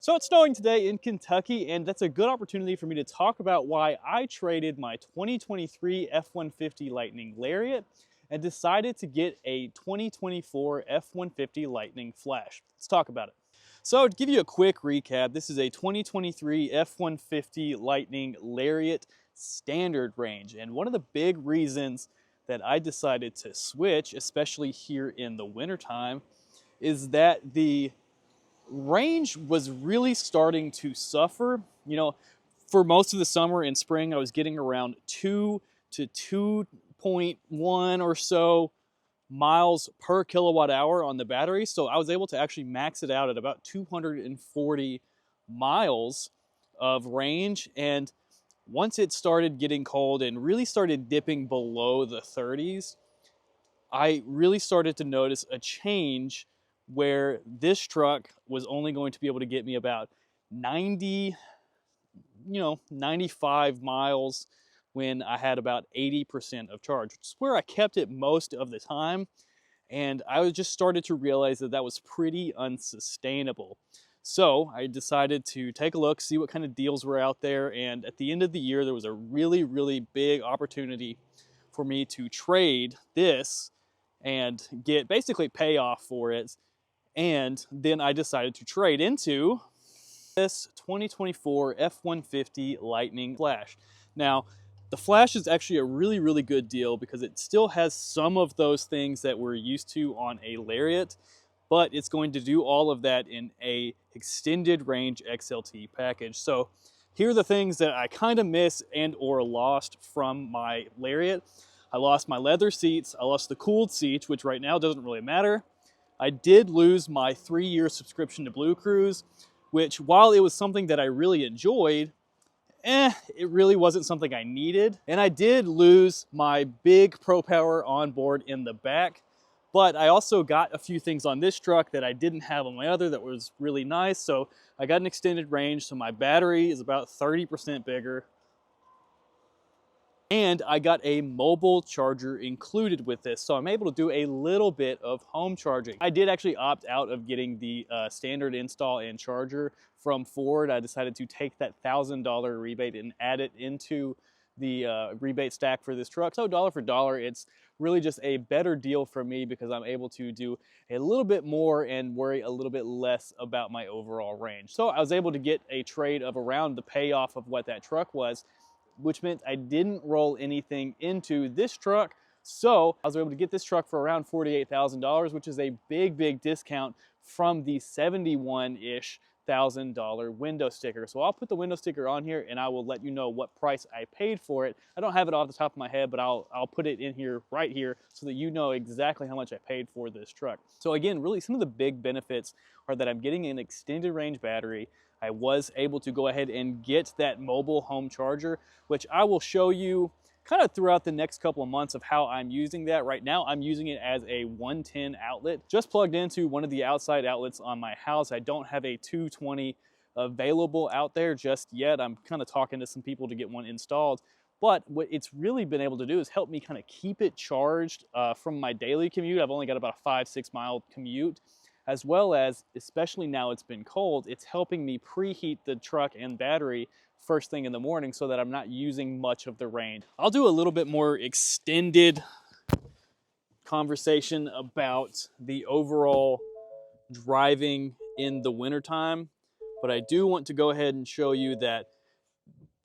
So it's snowing today in Kentucky, and that's a good opportunity for me to talk about why I traded my 2023 F-150 Lightning Lariat and decided to get a 2024 F-150 Lightning Flash. Let's talk about it. So to give you a quick recap, this is a 2023 F-150 Lightning Lariat standard range, and one of the big reasons that I decided to switch, especially here in the wintertime, is that the range was really starting to suffer. For most of the summer and spring, I was getting around 2 to 2.1 or so miles per kilowatt hour on the battery. So I was able to actually max it out at about 240 miles of range. And once it started getting cold and really started dipping below the 30s, I really started to notice a change where this truck was only going to be able to get me about 90, 95 miles when I had about 80% of charge, which is where I kept it most of the time. And I just started to realize that that was pretty unsustainable. So I decided to take a look, see what kind of deals were out there. And at the end of the year, there was a really, really big opportunity for me to trade this and get basically payoff for it. And then I decided to trade into this 2024 F-150 Lightning Flash. Now, the Flash is actually a really, really good deal because it still has some of those things that we're used to on a Lariat, but it's going to do all of that in a extended range XLT package. So here are the things that I kind of miss and or lost from my Lariat. I lost my leather seats, I lost the cooled seats, which right now doesn't really matter. I did lose my 3-year subscription to Blue Cruise, which while it was something that I really enjoyed, it really wasn't something I needed. And I did lose my big Pro Power onboard in the back, but I also got a few things on this truck that I didn't have on my other that was really nice. So I got an extended range, so my battery is about 30% bigger. And I got a mobile charger included with this, so I'm able to do a little bit of home charging. I did actually opt out of getting the standard install and charger from Ford. I decided to take that $1,000 rebate and add it into the rebate stack for this truck. So dollar for dollar, it's really just a better deal for me because I'm able to do a little bit more and worry a little bit less about my overall range. So I was able to get a trade of around the payoff of what that truck was, which meant I didn't roll anything into this truck. So I was able to get this truck for around $48,000, which is a big, big discount from the $71-ish thousand window sticker. So I'll put the window sticker on here and I will let you know what price I paid for it. I don't have it off the top of my head, but I'll put it in here, right here, so that you know exactly how much I paid for this truck. So again, really some of the big benefits are that I'm getting an extended range battery. I was able to go ahead and get that mobile home charger, which I will show you kind of throughout the next couple of months of how I'm using that. Right now, I'm using it as a 110 outlet, just plugged into one of the outside outlets on my house. I don't have a 220 available out there just yet. I'm kind of talking to some people to get one installed. But what it's really been able to do is help me kind of keep it charged from my daily commute. I've only got about a 5-6 mile commute, as well as, especially now it's been cold, it's helping me preheat the truck and battery first thing in the morning so that I'm not using much of the range. I'll do a little bit more extended conversation about the overall driving in the wintertime, but I do want to go ahead and show you that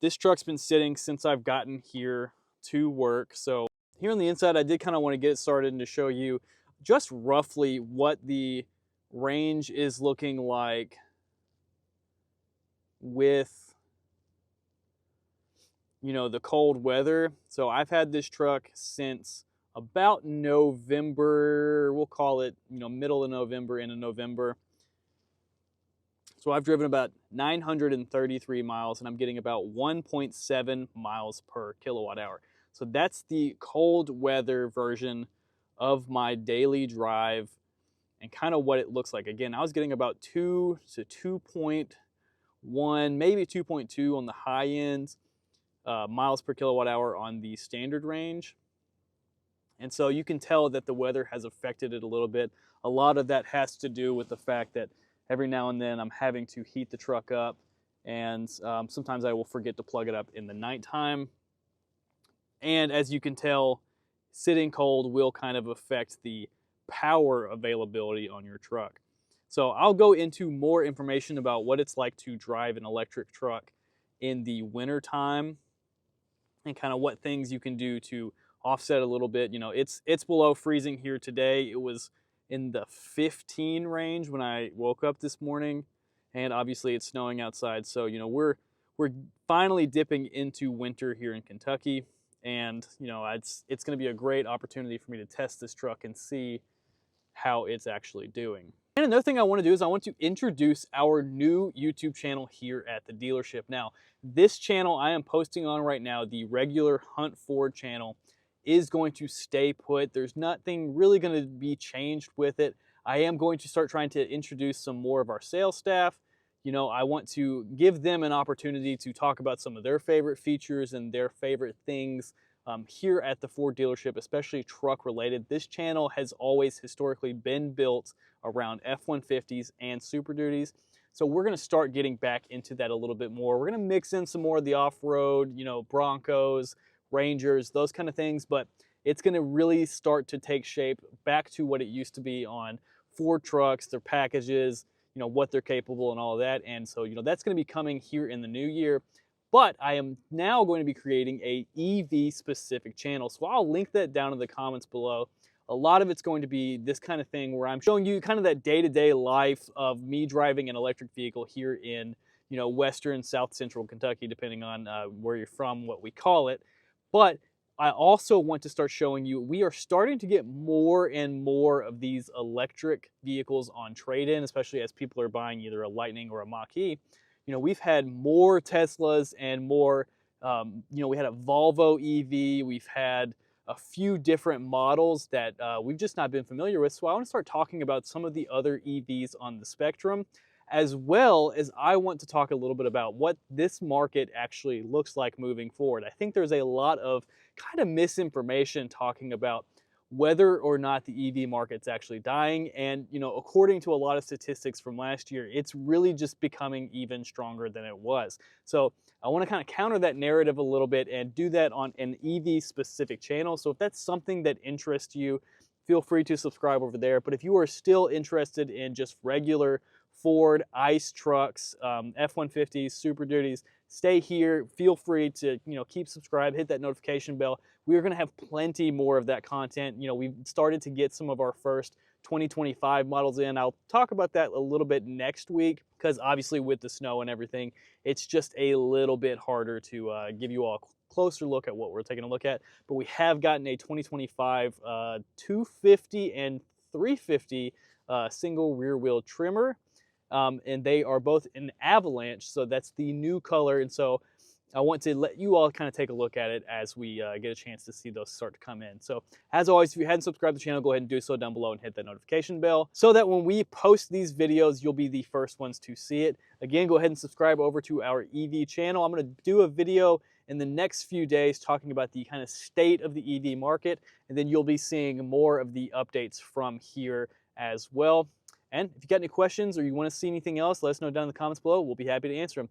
this truck's been sitting since I've gotten here to work. So here on the inside, I did kind of want to get it started and to show you just roughly what the range is looking like with the cold weather. So I've had this truck since about November, we'll call it, middle of November, into November. So I've driven about 933 miles and I'm getting about 1.7 miles per kilowatt hour. So that's the cold weather version of my daily drive and kind of what it looks like. Again, I was getting about 2 to 2.1, maybe 2.2 on the high end. Miles per kilowatt hour on the standard range. And so you can tell that the weather has affected it a little bit. A lot of that has to do with the fact that every now and then I'm having to heat the truck up, and sometimes I will forget to plug it up in the nighttime. And as you can tell, sitting cold will kind of affect the power availability on your truck. So I'll go into more information about what it's like to drive an electric truck in the winter time, and kind of what things you can do to offset a little bit. You know, it's below freezing here today. It was in the 15 range when I woke up this morning, and obviously it's snowing outside. So, you know, we're finally dipping into winter here in Kentucky, and you know, it's going to be a great opportunity for me to test this truck and see how it's actually doing. And another thing I want to do is I want to introduce our new YouTube channel here at the dealership. Now, this channel I am posting on right now, the regular Hunt Ford channel, is going to stay put. There's nothing really going to be changed with it. I am going to start trying to introduce some more of our sales staff. You know, I want to give them an opportunity to talk about some of their favorite features and their favorite things here at the Ford dealership, especially truck related. This channel has always historically been built around F-150s and Super Duties. So we're going to start getting back into that a little bit more. We're going to mix in some more of the off-road, you know, Broncos, Rangers, those kind of things, but it's going to really start to take shape back to what it used to be on Ford trucks, their packages, you know, what they're capable and all of that. And so, you know, that's going to be coming here in the new year. But I am now going to be creating a EV specific channel. So I'll link that down in the comments below. A lot of it's going to be this kind of thing where I'm showing you kind of that day-to-day life of me driving an electric vehicle here in, you know, western, south central Kentucky, depending on where you're from, what we call it. But I also want to start showing you, we are starting to get more and more of these electric vehicles on trade-in, especially as people are buying either a Lightning or a Mach-E. You know, we've had more Teslas and more, you know, we had a Volvo EV, we've had a few different models that we've just not been familiar with. So I want to start talking about some of the other EVs on the spectrum, as well as I want to talk a little bit about what this market actually looks like moving forward. I think there's a lot of kind of misinformation talking about whether or not the EV market's actually dying. And, you know, according to a lot of statistics from last year, it's really just becoming even stronger than it was. So I want to kind of counter that narrative a little bit and do that on an EV specific channel. So if that's something that interests you, feel free to subscribe over there. But if you are still interested in just regular Ford ICE trucks, F-150s, Super Duties, stay here. Feel free to, you know, keep subscribed, hit that notification bell. We are going to have plenty more of that content. You know, we've started to get some of our first 2025 models in. I'll talk about that a little bit next week, because obviously with the snow and everything, it's just a little bit harder to give you all a closer look at what we're taking a look at. But we have gotten a 2025 250 and 350 single rear wheel trimmer. And they are both in Avalanche, so that's the new color. And so I want to let you all kind of take a look at it as we get a chance to see those start to come in. So as always, if you hadn't subscribed to the channel, go ahead and do so down below and hit that notification bell so that when we post these videos, you'll be the first ones to see it. Again, go ahead and subscribe over to our EV channel. I'm going to do a video in the next few days talking about the kind of state of the EV market, and then you'll be seeing more of the updates from here as well. And if you got any questions or you want to see anything else, let us know down in the comments below. We'll be happy to answer them.